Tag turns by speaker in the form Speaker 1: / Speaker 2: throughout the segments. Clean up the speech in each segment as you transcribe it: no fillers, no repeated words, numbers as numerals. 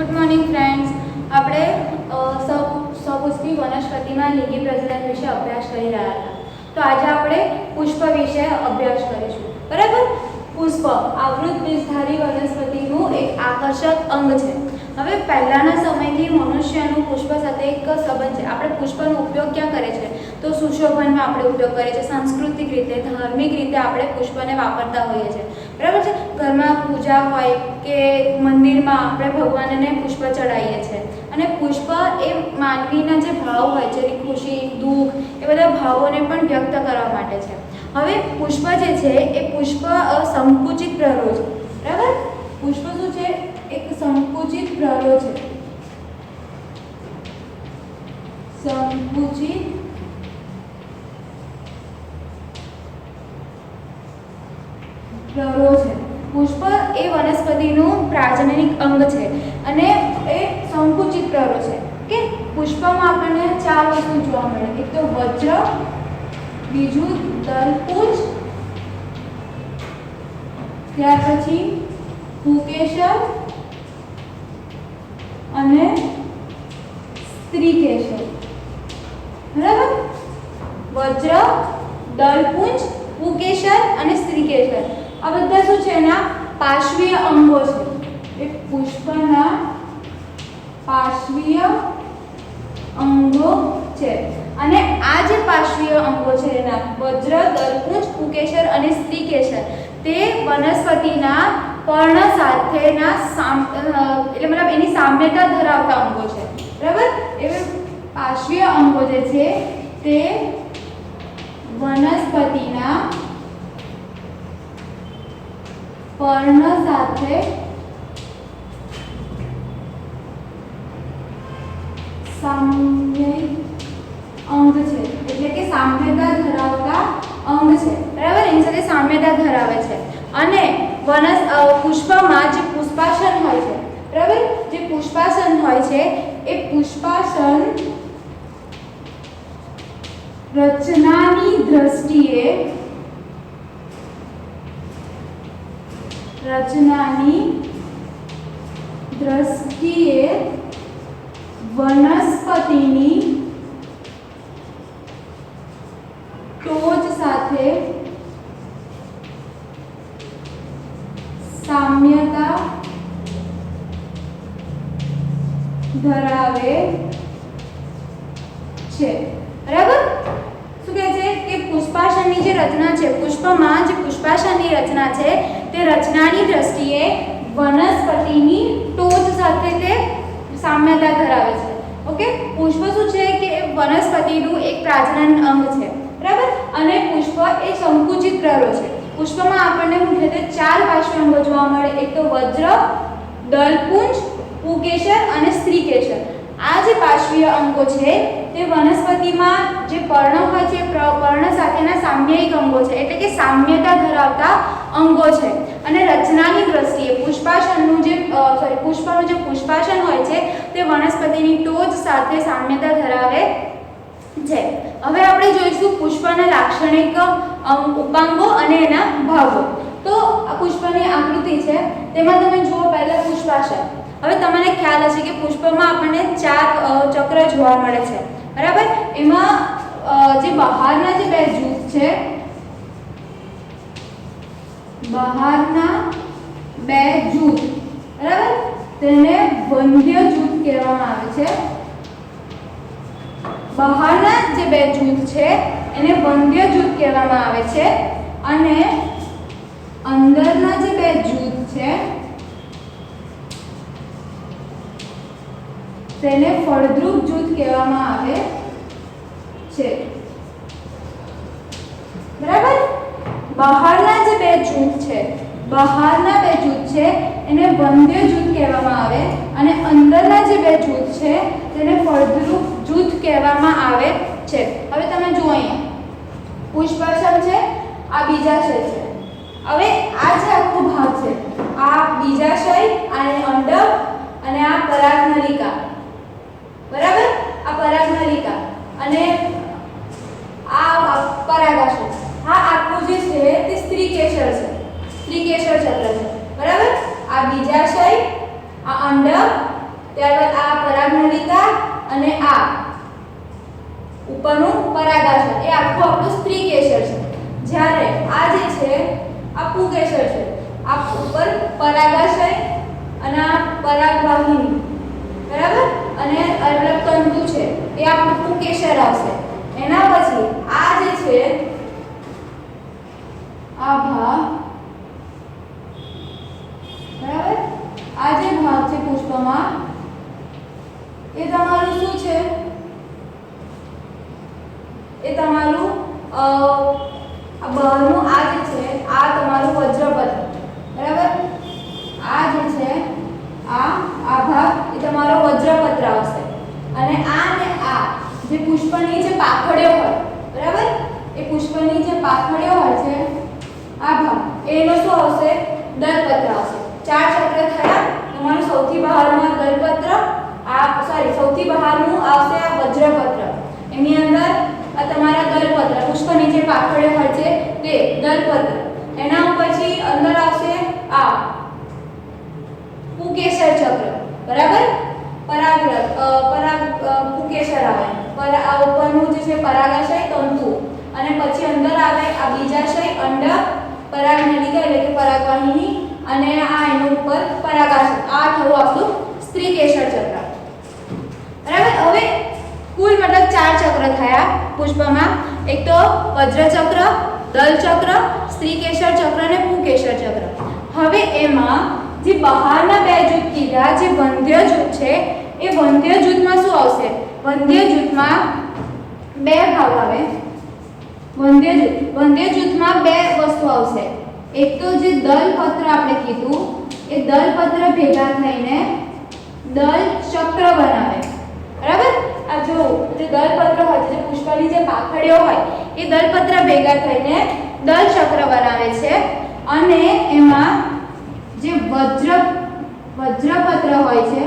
Speaker 1: Good morning friends. આપણે સપુષ્પી વનસ્પતિમાં લિંગી પ્રજનન વિશે અભ્યાસ કરી રહ્યા હતા। તો આજે આપણે પુષ્પ વિશે અભ્યાસ કરીશું, બરાબર। પુષ્પ આવૃત બીજધારી વનસ્પતિનું એક આકર્ષક અંગ છે। હવે પહેલાના સમયથી મનુષ્યનું પુષ્પ સાથે એક સંબંધ છે। આપણે પુષ્પનો ઉપયોગ ક્યાં કરે છે? તો સુશોભનમાં આપણે ઉપયોગ કરીએ છીએ, સાંસ્કૃતિક રીતે, ધાર્મિક રીતે આપણે પુષ્પને વાપરતા હોઈએ છીએ, બરાબર છે। ઘરમાં પૂજા હોય કે મંદિરમાં આપણે ભગવાનને પુષ્પ ચડાવીએ છીએ અને પુષ્પ એ માનવીના જે ભાવ હોય છે, ખુશી, દુઃખ, એ બધા ભાવોને પણ વ્યક્ત કરવા માટે છે। હવે પુષ્પ જે છે એ પુષ્પ સંકુચિત પ્રરો છે, બરાબર। પુષ્પ શું છે? એક સંકુચિત પ્રરો છે, સંકુચિત પ્રરો છે। પુષ્પ એ વનસ્પતિનું પ્રાજનનિક અંગ છે અને એ સંકુચિત પ્રરો છે કે પુષ્પમાં આપણને ચાર વસ્તુ જોવા મળે। એક તો વજ્ર, બીજું દલપુંજ, ત્યાર પછી પુકેશર અને સ્ત્રીકેશર, બરાબર। વજ્ર, દલપુંજ, પુકેશર અને સ્ત્રીકેશર આ બધા શું છે? એના પાર્શ્વીય અંગો છે। એ પુષ્પના પાર્શ્વીય અંગો છે અને આ જે પાર્શ્વીય અંગો છે એના વજ્ર, દલપુંજ, પુકેશર અને સ્ત્રીકેશર તે વનસ્પતિના પર્ણ સાથેના એટલે મતલબ એની સામ્યતા ધરાવતા અંગો છે, બરાબર। એ પાર્શ્વીય અંગો જે છે તે વનસ્પતિના પર્ણ સાથે સામ્ય અંગ છે, એટલે કે સામ્યતા ધરાવતા અંગ છે, બરાબર। એની સાથે સામ્યતા ધરાવે છે અને પુષ્પમાં જે પુષ્પાસન હોય છે, બરાબર, જે પુષ્પાસન હોય છે એ પુષ્પાસન રચનાની દ્રષ્ટિએ વનસ્પતિની ટોચ સાથે સામ્યતા ધરાવે છે, બરાબર। શું કહે છે કે પુષ્પાસનની જે રચના છે, પુષ્પમાં જે પુષ્પાસનની રચના છે તે રચનાની દ્રષ્ટિએ વનસ્પતિની ટોચ સાથે તે સામ્યતા ધરાવે છે। ઓકે, પુષ્પ શું છે કે વનસ્પતિનું એક પ્રજનન અંગ છે, બરાબર। અને પુષ્પ એ સંકુચિત પ્રરો છે। પુષ્પમાં આપણને મુખ્યત્વે ચાર પાર્શ્વીય અંગો જોવા મળે। એક તો વજ્ર, દલપુંજ, પુકેશર અને સ્ત્રીકેશર। આ જે પાર્શ્વીય અંગો છે તે વનસ્પતિમાં જે પર્ણ હોય છે, પર્ણ સાથેના સામ્યયિક અંગો છે, એટલે કે સામ્યતા ધરાવતા અંગો છે અને રચનાની દ્રષ્ટિએ પુષ્પનું જે પુષ્પાસન હોય છે તે વનસ્પતિની ટોચ સાથે સામ્યતા ધરાવે છે। હવે આપણે જોઈશું પુષ્પના લાક્ષણિક ઉપાંગો અને એના ભાગો। તો આ પુષ્પની આકૃતિ છે, તેમાં તમે જુઓ પહેલા પુષ્પાસન। હવે તમને ખ્યાલ હશે કે પુષ્પમાં આપણને ચાર ચક્ર જોવા મળે છે, બરાબર। એમાં જે બહારના જે બે જૂથ છે, બહારના બે જૂથ, બરાબર, તેને વંધ્ય જૂથ કહેવામાં આવે છે। બહારના જે બે જૂથ છે એને વંધ્ય જૂથ કહેવામાં આવે છે અને અંદરના જે બે જૂથ છે તેને ફળદ્રુપ જૂથ કહેવામાં આવે છે, બરાબર। બહારના જે બે જૂથ છે, બહારના બે જૂથ છે એને વંધ્ય જૂથ કહેવામાં આવે અને અંદરના જે બે જૂથ છે તેને ફળદ્રુપ જૂથ કહેવામાં આવે છે। હવે તમે જુઓ, અહીંયા પુષ્પાસન છે, આ બીજાશય છે। હવે આ જે આખો ભાગ છે, આ બીજાશય, આ અંડક અને આ પરાગનલિકા, બરાબર। આ પરાગનલિકા અને આ પરાગાશય, આ આખું જે છે તે સ્ત્રીકેશર છે, સ્ત્રીકેશર ચક્ર છે, બરાબર। આ બીજાશય, આ અંડક અને આ ઉપરનું પરાગાશય એ આખું આપણું સ્ત્રી કેસર છે, જ્યારે આ જે છે આ પુંકેસર છે, આ ઉપર પરાગાશય અને આ પરાગવાહિની, બરાબર, અને અલગ તંતુ છે એ આપણું પુંકેસર આવશે। એના પછી આ જે છે આ ભાગ, બરાબર, આ જે ભાગ છે પુષ્પમાં એ તમારું શું છે, એ તમારું આ બહારનું આ જે છે આ તમારું વજ્રપત્ર, બરાબર, આ જે છે આ ભાગ એ તમારો વજ્રપત્ર આવશે। અને આ ને આ જે પુષ્પની જે પાખડીઓ હોય, બરાબર, એ પુષ્પની જે પાખડીઓ હોય છે આ ભાગ એનો શું આવશે, દલપત્ર આવશે। 4 ચક્ર થયા। તમારું સૌથી બહારનું દલપત્ર, સૌથી બહારનું આવશે આ વજ્રપત્ર, એની અંદર આ તમારા દલપત્ર, પુષ્પની જે પાખડીઓ હોય છે તે દલપત્ર, એના પછી અંદર આવશે આ પુંકેસર ચક્ર, બરાબર, પુંકેસર આવે, આ ઉપરનું જે છે પરાગાશય તંતુ, અને પછી અંદર આવે આ બીજાશય અંડ પરાગનલિકા એટલે કે પરાગવાહિની, અને આ એનું ઉપર પરાગાશય, આ થયું આપણું સ્ત્રી કેસર ચક્ર, બરાબર। હવે કુલ મતલબ 4 ચક્ર થયા પુષ્પમાં, એક તો વજ્ર ચક્ર, દલ ચક્ર, સ્ત્રી કેસર ચક્ર અને પુંકેસર ચક્ર। હવે એમાં જે બહારના બે જૂથ કીધા, જે વંધ્ય જૂથ છે એ વંધ્ય જૂથમાં શું આવશે, વંધ્ય જૂથમાં બે ભાગ આવે। વંધ્ય જૂથમાં બે વસ્તુ આવશે, એક તો જે દલપત્ર આપણે કીધું એ દલપત્ર ભેગા થઈને દલ ચક્ર બનાવે, બરાબર। આ જો જે દલપત્ર હોય છે, જે પુષ્પની જે પાખડીઓ હોય એ દલપત્ર ભેગા થઈને દલ ચક્ર બનાવે છે, અને એમાં જે વજ્રપત્ર હોય છે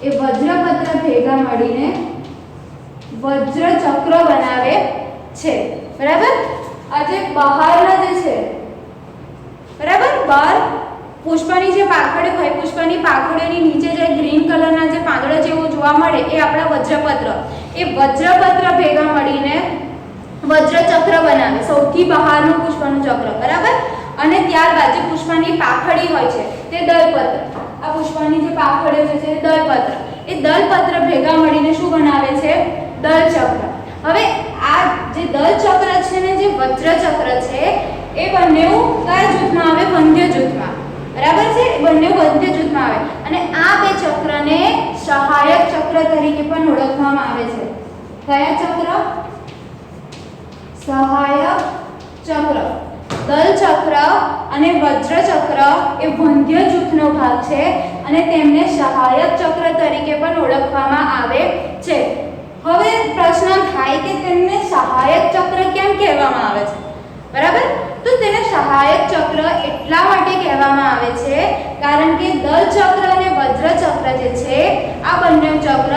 Speaker 1: એ વજ્રપત્ર ભેગા મળીને વજ્ર ચક્ર બનાવે છે, બરાબર। આ જે બહારના જે છે, બરાબર, બહાર પુષ્પની જે પાખડી હોય, પુષ્પની પાખડીની નીચે જે ગ્રીન કલરના જે પાંદડા જેવું જોવા મળે એ આપણા વજ્રપત્ર, એ વજ્રપત્ર ભેગા મળીને વજ્ર ચક્ર બનાવે, સૌથી બહારનું પુષ્પનું ચક્ર, બરાબર। અને ત્યારબાદ જે પુષ્પની પાખડી હોય છે તે દલપત્ર, આ પુષ્પની જે પાખડીઓ છે તે દલપત્ર, એ દલપત્ર ભેગા મળીને શું બનાવે છે, દલ ચક્ર। હવે આ જે દલ ચક્ર છે ને જે વજ્ર ચક્ર છે એ બંને કયા જૂથમાં આવે, વંધ્ય જૂથમાં, બરાબર છે, એ બંને વંધ્ય જૂથમાં આવે। અને આ બે ચક્રને સહાયક ચક્ર તરીકે પણ ઓળખવામાં આવે છે। કયા ચક્ર, સહાયક ચક્ર। દલ ચક્ર અને વજ્ર ચક્ર એ વંધ્ય જૂથનો ભાગ છે અને તેમને સહાયક ચક્ર તરીકે પણ ઓળખવામાં આવે છે। હવે પ્રશ્ન થાય કે તેમને સહાયક ચક્ર કેમ કહેવામાં આવે છે, બરાબર। તો તેને સહાયક ચક્ર એટલા માટે કહેવામાં આવે છે કારણ કે દલ ચક્ર અને વજ્ર ચક્ર જે છે આ બંને ચક્ર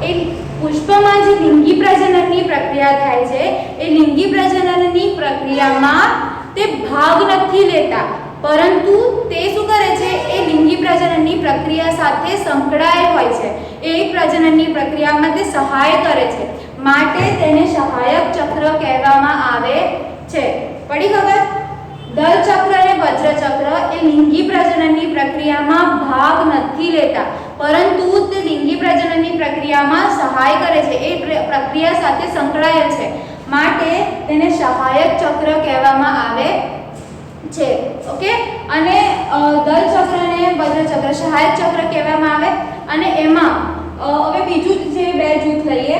Speaker 1: એ પુષ્પમાં જે લિંગી પ્રજનનની પ્રક્રિયા થાય છે એ લિંગી પ્રજનનની પ્રક્રિયામાં તે ભાગ નથી લેતા, પરંતુ તે શું કરે છે, એ લિંગી પ્રજનનની પ્રક્રિયા સાથે સંકળાયેલ હોય છે, એ પ્રજનનની પ્રક્રિયામાં તે સહાય કરે છે, માટે તેને સહાયક ચક્ર કહેવામાં આવે છે। પડી ખબર? દલ ચક્ર અને વજ્ર ચક્ર એ લિંગી પ્રજનનની પ્રક્રિયામાં ભાગ નથી લેતા, પરંતુ તે લિંગી પ્રજનનની પ્રક્રિયામાં સહાય કરે છે, એ પ્રક્રિયા સાથે સંકળાયેલ છે, માટે તેને સહાયક ચક્ર કહેવામાં આવે છે। ઓકે, અને દલ ચક્ર અને વજ્ર ચક્ર સહાયક ચક્ર કહેવામાં આવે। અને એમાં હવે બીજું જે બે જૂથ લઈએ,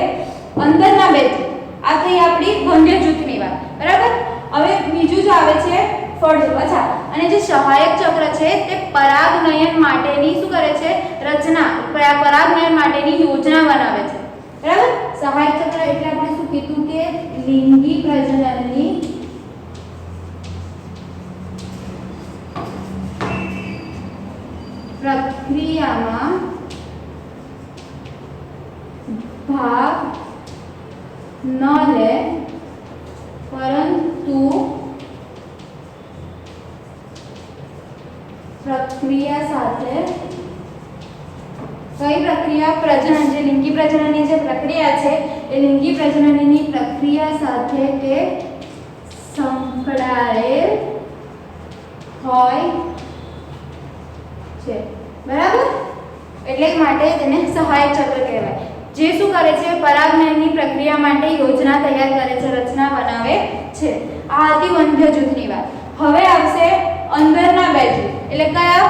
Speaker 1: અંદરના બે જૂથ, આ થઈ આપણી વંધ્ય જૂથની વાત, બરાબર। હવે બીજું જ આવે છે ફળ જૂથ। અચ્છા, અને જે સહાયક ચક્ર છે તે પરાગનયન માટેની શું કરે છે, રચના, પરાગનયન માટેની યોજના બનાવે છે, બરાબર। સહાયક ચક્ર એટલે આપણે શું કીધું કે લિંગી પ્રજનનની પ્રક્રિયામાં ભાગ ન લે, પરંતુ પ્રક્રિયા સાથે કઈ પ્રક્રિયા? પ્રજનન. જે લિંગી પ્રજનનની જે પ્રક્રિયા છે એ લિંગી પ્રજનનની પ્રક્રિયા સાથે તે સંકળાયેલ હોય છે, બરાબર? એટલે માટે તેને સહાયક ચક્ર કહેવાય. જે શું કરે છે? પરાગનયનની પ્રક્રિયા માટે યોજના તૈયાર કરે છે, રચના બનાવે છે. આ હતી વંધ્ય જૂથની વાત. હવે આવશે અંદરના બે જૂથ. એટલે કયા?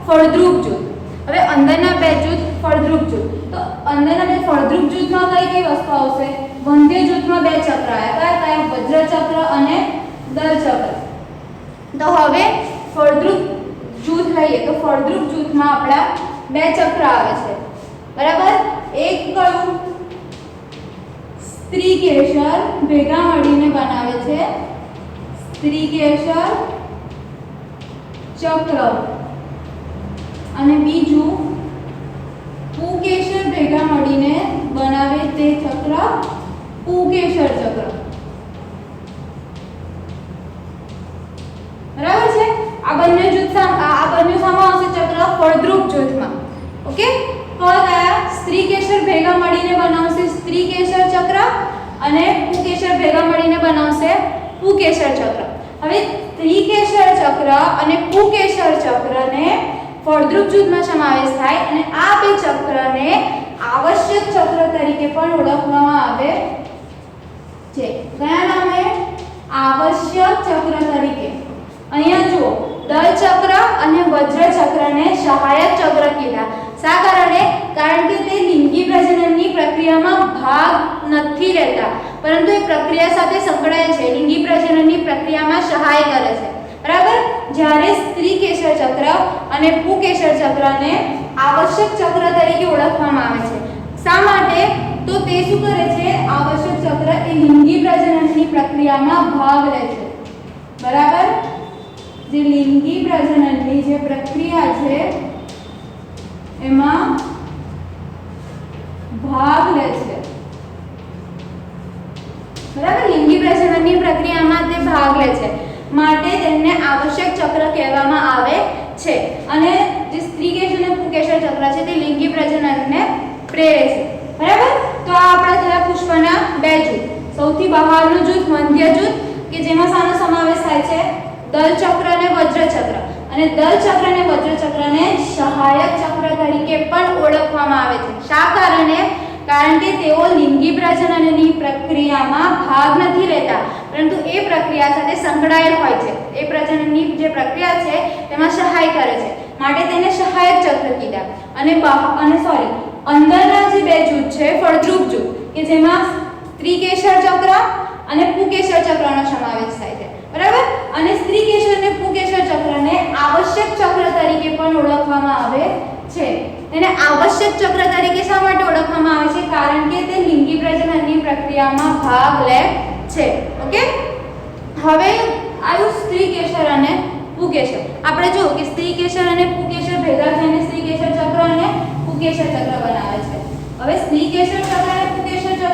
Speaker 1: ફળદ્રુપ જૂથ. હવે અંદરના બે જૂથ, ફળદ્રુપ જૂથ. તો અંદરના બે ફળદ્રુપ જૂથમાં કઈ કઈ વસ્તુ આવશે? વંધ્ય જૂથમાં બે ચક્ર આવ્યા. કયા? વજ્ર ચક્ર અને દલ ચક્ર. તો હવે ફળદ્રુપ જૂથ લઈએ તો ફળદ્રુપ જૂથમાં આપણા બે ચક્ર આવે છે, બરાબર? એક કયું? સ્ત્રી કેસર ભેગા મળીને બનાવે છે સ્ત્રી કેસર ચક્ર, અને બીજું પુકેસર ભેગા મળીને બનાવે તે ચક્ર પુકેસર ચક્ર, બરાબર છે? આ બંને જૂથ આ બંને સામા આવશે ચક્ર ફળદ્રુપ જૂથમાં. ઓકે, કયા? સ્ત્રી કેસર ભેગા મળીને બનાવશે સ્ત્રી કેસર ચક્ર અને પુકેસર ભેગા મળીને બનાવશે પુકેસર ચક્ર. હવે સ્ત્રી કેસર ચક્ર અને પુકેસર ચક્રને ફળદ્રુપ જૂથમાં સમાવેશ થાય અને આ બે ચક્રને આવશ્યક ચક્ર તરીકે પણ ઓળખવામાં આવે છે. કયા નામે? આવશ્યક ચક્ર તરીકે. અહીંયા જુઓ, દલ ચક્ર અને વજ્ર ચક્રને સહાયક ચક્ર કીધા. શા કારણે? કારણ કે તે લિંગી પ્રજનનની પ્રક્રિયામાં ભાગ નથી લેતા, પરંતુ એ પ્રક્રિયા સાથે સંકળાયેલ છે, લિંગી પ્રજનનની પ્રક્રિયામાં સહાય કરે છે, બરાબર? જ્યારે સ્ત્રી કેસર ચક્ર અને પુકેસર ચક્રને આવશ્યક ચક્ર તરીકે ઓળખવામાં આવે છે. શા માટે? તો તે શું કરે છે? આવશ્યક ચક્ર એ લિંગી પ્રજનનની પ્રક્રિયામાં ભાગ લે છે, બરાબર? જે લિંગી પ્રજનનની જે પ્રક્રિયા છે એમાં ભાગ લે છે, બરાબર? લિંગી પ્રજનનની પ્રક્રિયામાં તે ભાગ લે છે, માટે તેમને આવશ્યક ચક્ર કહેવામાં આવે છે. અને જે સ્ત્રી કેસર અને પુકેસર ચક્ર છે તે લિંગી પ્રજનનને પ્રેરે છે, બરાબર? તો આ આપણા થયા પુષ્પના બે જૂથ. સૌથી બહારનું જૂથ વંધ્ય જૂથ, કે જેમાં શાનો સમાવેશ થાય છે? દલ ચક્ર અને વજ્ર ચક્ર. અને દલ ચક્ર અને વજ્ર ચક્રને સહાયક ચક્ર તરીકે પણ ઓળખવામાં આવે છે. શા કારણે? કારણ કે તેઓ લિંગી પ્રજનનની પ્રક્રિયામાં ભાગ નથી લેતા, પરંતુ એ પ્રક્રિયા સાથે સંકળાયેલ હોય છે. એ પ્રજનનની જે પ્રક્રિયા છે તેમાં સહાય કરે છે, માટે તેને સહાયક ચક્ર કીધા. અને અંદરના જે બે જૂથ છે ફળદ્રુપ જૂથ, કે જેમાં સ્ત્રી કેસર ચક્ર અને પુકેસર ચક્રનો સમાવેશ થાય છે, બરાબર? અને સ્ત્રી કેસર અને પુકેસર ચક્રને આવશ્યક ચક્ર તરીકે પણ ઓળખવામાં આવે છે. તેને આવશ્યક ચક્ર તરીકે શા માટે ઓળખવામાં આવે છે? કારણ કે તે લિંગી પ્રજનનની પ્રક્રિયામાં ભાગ લે છે. ઓકે, હવે આવ્યું સ્ત્રી કેસર અને પુકેસર. આપણે જો કે સ્ત્રી કેસર અને પુકેસર ભેગા થઈને સ્ત્રી કેસર ચક્ર અને પુકેસર ચક્ર બનાવે છે. હવે સ્ત્રી કેસર ચક્ર અને પુકેસર ચક્ર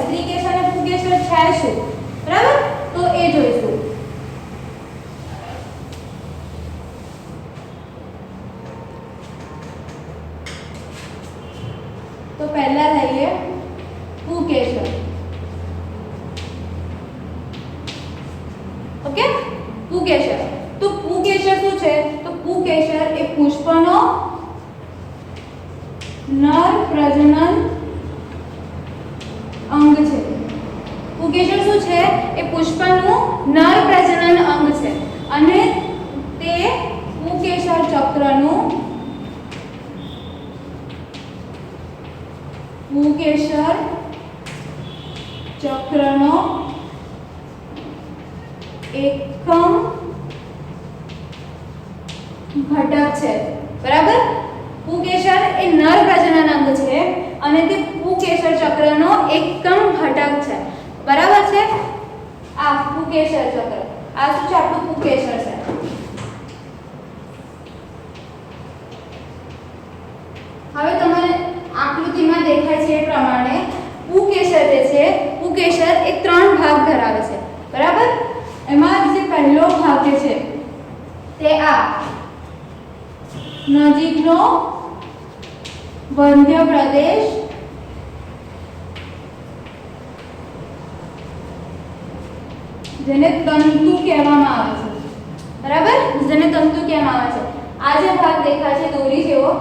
Speaker 1: સ્ત્રી કેસર અને પુકેસર છે શું, બરાબર? તો એ જોઈશું. તો પહેલા લઈએ પુકેસર. ઓકે, પુકેસર. તો પુકેસર શું છે? તો પુકેસર એ પુષ્પનો નર પ્રજનન અંગ છે. પુકેસર શું છે? એ પુષ્પનું નર પ્રજનન અંગ છે અને તે પુકેસર ચક્રનું એકમ ઘટક છે, બરાબર? પુકેસર એ નર પ્રજનન અંગ છે અને તે પુકેસર ચક્રનો એકમ ઘટક છે, બરાબર છે? આ પુકેસર ચક્ર, આ શું છે? આપણું પુકેસર છે. હવે તમને આકૃતિમાં દેખાય છે એ પ્રમાણે પુકેસર જે છે, પુકેસર એ ત્રણ ભાગ ધરાવે છે, બરાબર? એમાં જે પહેલો ભાગ છે તે આ નજીકનો વંધ્ય પ્રદેશ જેને તંતુ કહેવામાં આવે છે, બરાબર, જેને તંતુ કહેવામાં આવે છે. આ જે ભાગ દેખાય છે દોરી જેવો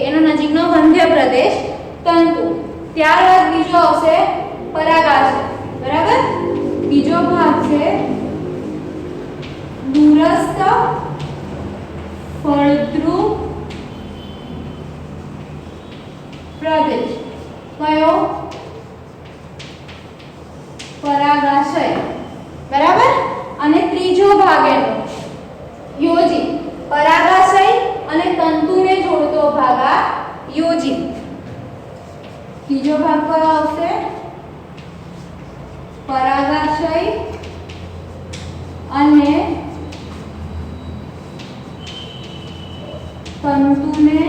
Speaker 1: એનો નજીકનો વંધ્ય પ્રદેશ તંતુ. ત્યારબાદ બીજો આવશે પરાગાશય, બરાબર. બીજો ભાગ છે દૂરસ્થ ફળદ્રુપ પ્રદેશ. કયો? પરાગાશય, બરાબર. અને ત્રીજો ભાગ એનો યોજી. પરાગાશય અને તંતુને જોડતો ભાગ આ યોજી. ત્રીજો ભાગ કયો આવશે? પરાગાશય અને તંતુને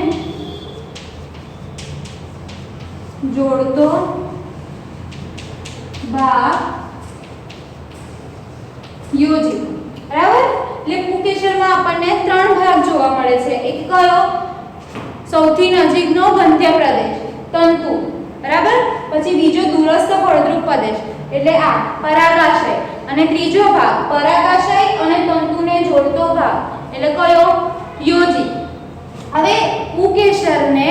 Speaker 1: જોડતો ભાગ યોજી, બરાબર. એટલે પુકેશરમાં આપણને ત્રણ ભાગ જોવા મળે છે. એક કયો? સૌથી નજીકનો વંધ્ય પ્રદેશ તંતુ, બરાબર. પછી બીજો દૂરસ્થ ફળદ્રુપ પ્રદેશ એટલે આ પરાગાશય, અને ત્રીજો ભાગ પરાગાશય અને તંતુને જોડતો ભાગ એટલે કયો? યોજી. હવે પુકેશરને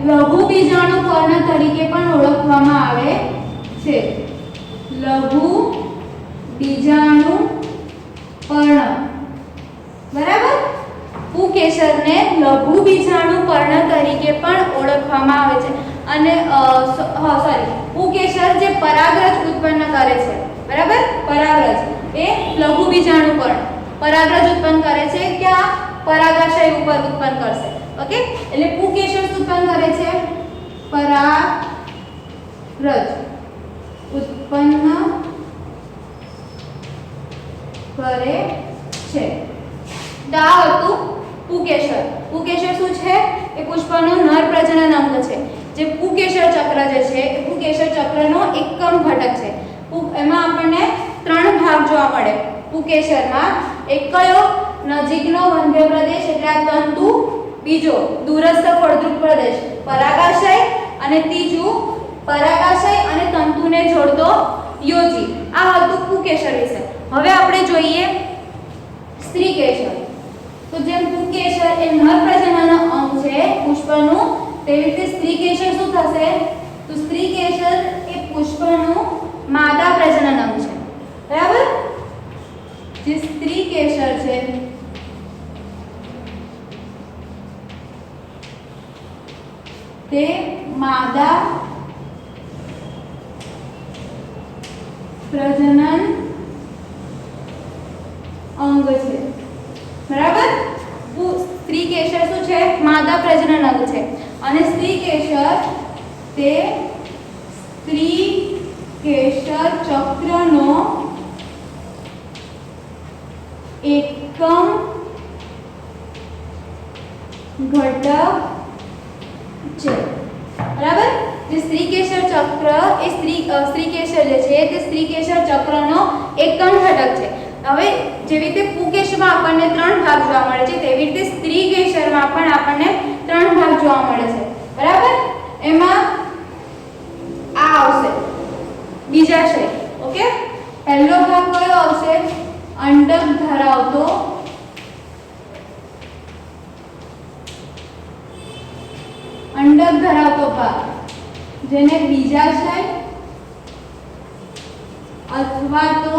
Speaker 1: લઘુ બીજાણુ પર્ણ તરીકે પણ ઓળખવામાં આવે છે. લઘુ બીજાણુ પર્ણ, બરાબર. પુકેશરને લઘુ બીજાણુ પર્ણ તરીકે પણ ઓળખવામાં આવે છે. અને પુકેશર જે પરાગરજ ઉત્પન્ન કરે છે, બરાબર. પરાગરજ એ લઘુ બીજાણુ પર્ણ પરાગરજ ઉત્પન્ન કરે છે. ક્યાં? પરાગાશય ઉપર ઉત્પન્ન કરશે. ઓકે, એટલે પુકેશર ઉત્પન્ન કરે છે પરાગરજ ઉત્પન્ન કરે છે. આ હતું પુકેશર. પુકેશર શું છે? એ પુષ્પનો નર પ્રજનન અંગ છે. જે પુકેશર ચક્ર જે છે એ પુકેશર ચક્રનો એકમ ઘટક છે. એમાં આપણને ત્રણ ભાગ જોવા મળે પુકેશરમાં. એક કયો? નજીકનો વંધ્ય પ્રદેશ એટલે આ તંતુ. બીજો દૂરસ્થ ફળદ્રુપ પ્રદેશ પરાગાશય, અને ત્રીજું પરાગાશય અને તંતુને જોડતો યોજી. આ હતું પુકેશર વિશે. હવે આપણે જોઈએ સ્ત્રીકેશર. તો જેમ પુકેશર એ નર પ્રજનન અંગ છે પુષ્પનું, તેવી રીતે સ્ત્રીકેશર શું થશે? તો સ્ત્રીકેશર એ પુષ્પનું માદા પ્રજનન અંગ છે, બરાબર. જે સ્ત્રીકેશર છે તે માદા પ્રજનન અંગ છે, બરાબર. સ્ત્રીકેશર શું છે? માદા પ્રજનન અંગ છે. અને સ્ત્રીકેશર તે સ્ત્રીકેશર ચક્રનો એકમ ઘટક છે, બરાબર. જે સ્ત્રીકેશર ચક્ર એ સ્ત્રીકેશર જે છે તે સ્ત્રીકેશર ચક્રનો એકમ ઘટક છે. હવે જેવી રીતે પુકેશરમાં આપણને ત્રણ ભાગ જોવા મળે છે, તેવી રીતે સ્ત્રીકેશરમાં પણ આપણને ત્રણ ભાગ જોવા મળે છે, બરાબર. એમાં આ આવશે બીજાશય. ઓકે, પહેલો ભાગ કયો આવશે? અંડક ધરાવતો ભાગ, જેને બીજાશય અથવા તો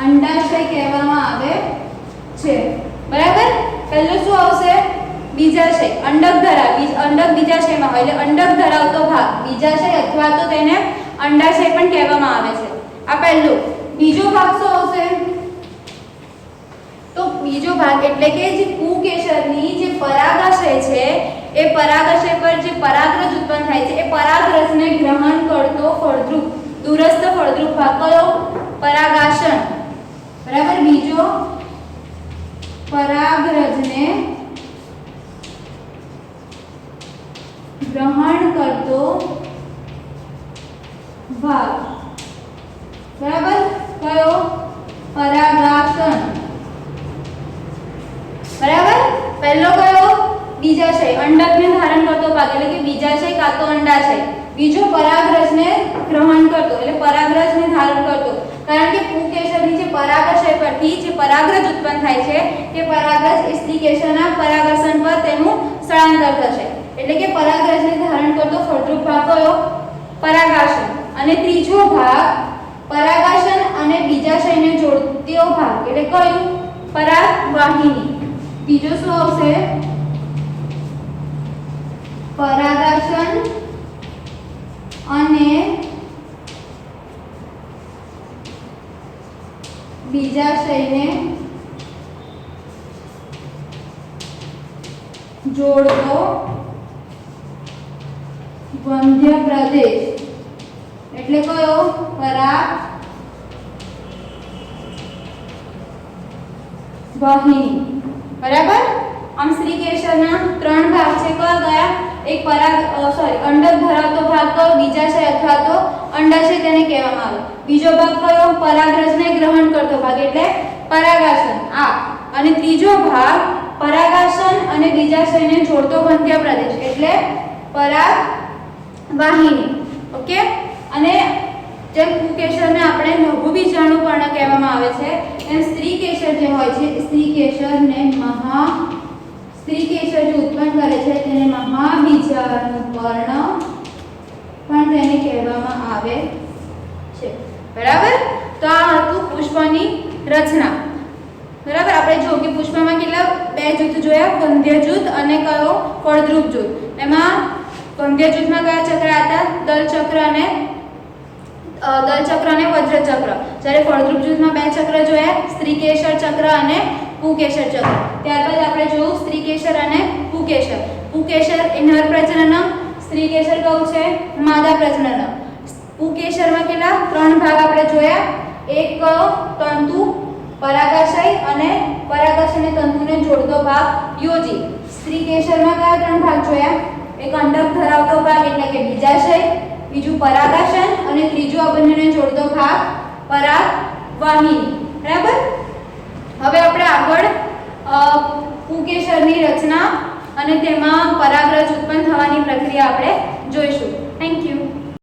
Speaker 1: અંડાશય કહેવામાં આવે છે, બરાબર. પહેલો શું આવશે? બીજાશય. અંડક બીજાશયમાં હોય એટલે અંડક ધરાવતો ભાગ બીજાશય અથવા તો તેને અંડાશય પણ કહેવામાં આવે છે. આ પહેલું. બીજો ભાગ શું આવશે? તો બીજો ભાગ એટલે કે જે પુકેશરની જે પરાગાશય છે એ પરાગાશય પર જે પરાગરજ ઉત્પન્ન થાય છે એ પરાગરજને ગ્રહણ કરતો ફળદ્રુપ દૂરસ્થ ફળદ્રુપ ભાગ કયો? પરાગાશન, બરાબર. બીજો પરાગરજને ગ્રહણ કરતો ભાગ, બરાબર. કયો? પરાગાશન, બરાબર. પહેલો કયો? બીજાશય અંડકને ધારણ કરતો ભાગ ભાગ એટલે કે બીજાશય કાં તો અંડાશય, બીજો પરાગરજને ગ્રહણ કરતો એટલે પરાગરજને ધારણ કરતો, કારણ કે પુંકેસરની જે પરાગાશય પરથી જે પરાગરજ ઉત્પન્ન થાય છે તે પરાગરજ એ સ્ત્રીકેસરના પરાગાસન પર તેનું સ્થળાંતર થશે, એટલે કે પરાગરજને ધારણ કરતો ફળદ્રુપ ભાગ કયો? પરાગાસન. અને ત્રીજો ભાગ પરાગાસન અને બીજાશયને જોડતો ભાગ એટલે કયું? પરાગવાહિની. ત્રીજો શું આવશે? પરાગાસન અને બીજાશયને જોડતો વંધ્ય પ્રદેશ એટલે કયો? પરાગવાહિની. બરાબર. આમ સ્ત્રીકેસરના ત્રણ ભાગ છે. કયા કયા? એક અંડક ધરાવતો ભાગ કયો? બીજાશય અથવા તો અંડાશય તેને કહેવામાં આવે. બીજો ભાગ કયો? પરાગરજને ગ્રહણ કરતો ભાગ એટલે પરાગાસન આ. અને ત્રીજો ભાગ પરાગાસન અને બીજાશયને જોડતો વંધ્ય પ્રદેશ એટલે પરાગવાહિની. ઓકે. અને જેમ પુંકેસરને આપણે લઘુ બીજાણુ પર્ણ કહેવામાં આવે છે, એમ સ્ત્રીકેસર જે હોય છે સ્ત્રીકેસર જે ઉત્પન્ન કરે છે તેને મહાબીજાણુ પર્ણ પણ તેને કહેવામાં આવે છે. બરાબર. તો આ હતું પુષ્પની રચના. બરાબર. આપણે જો કે પુષ્પમાં કેટલા બે જૂથ જોયા? વંધ્ય જૂથ અને કયો? ફળદ્રુપ જૂથ. એમાં વંધ્ય જૂથમાં કયા ચક્ર હતા? દલચક્ર અને વજ્રચક્ર. જ્યારે ફળદ્રુપ જૂથમાં બે ચક્ર જોયા, સ્ત્રીકેસર ચક્ર અને પુંકેસર ચક્ર. ત્યારબાદ આપણે જોયું સ્ત્રીકેસર અને પુંકેસર. પુંકેસર એ નર પ્રજનન, સ્ત્રીકેસર કયું છે? માદા પ્રજનન. પુંકેસરમાં કેટલા? ત્રણ ભાગ આપણે જોયા. એક તંતુ, પરાગાશય અને પરાગાશયને તંતુને જોડતો ભાગ યોજી. સ્ત્રીકેસરમાં કયા ત્રણ ભાગ જોયા? એક અંડક ધરાવતો ભાગ એટલે કે બીજાશય, બીજું પરાગાસન અને ત્રીજો આ બંનેને જોડતો ભાગ પરાગવાહિની. બરાબર. હવે આપણે આગળ પુંકેસરની રચના અને તેમાં પરાગરજ ઉત્પન્ન થવાની પ્રક્રિયા આપણે જોઈશું. Thank you.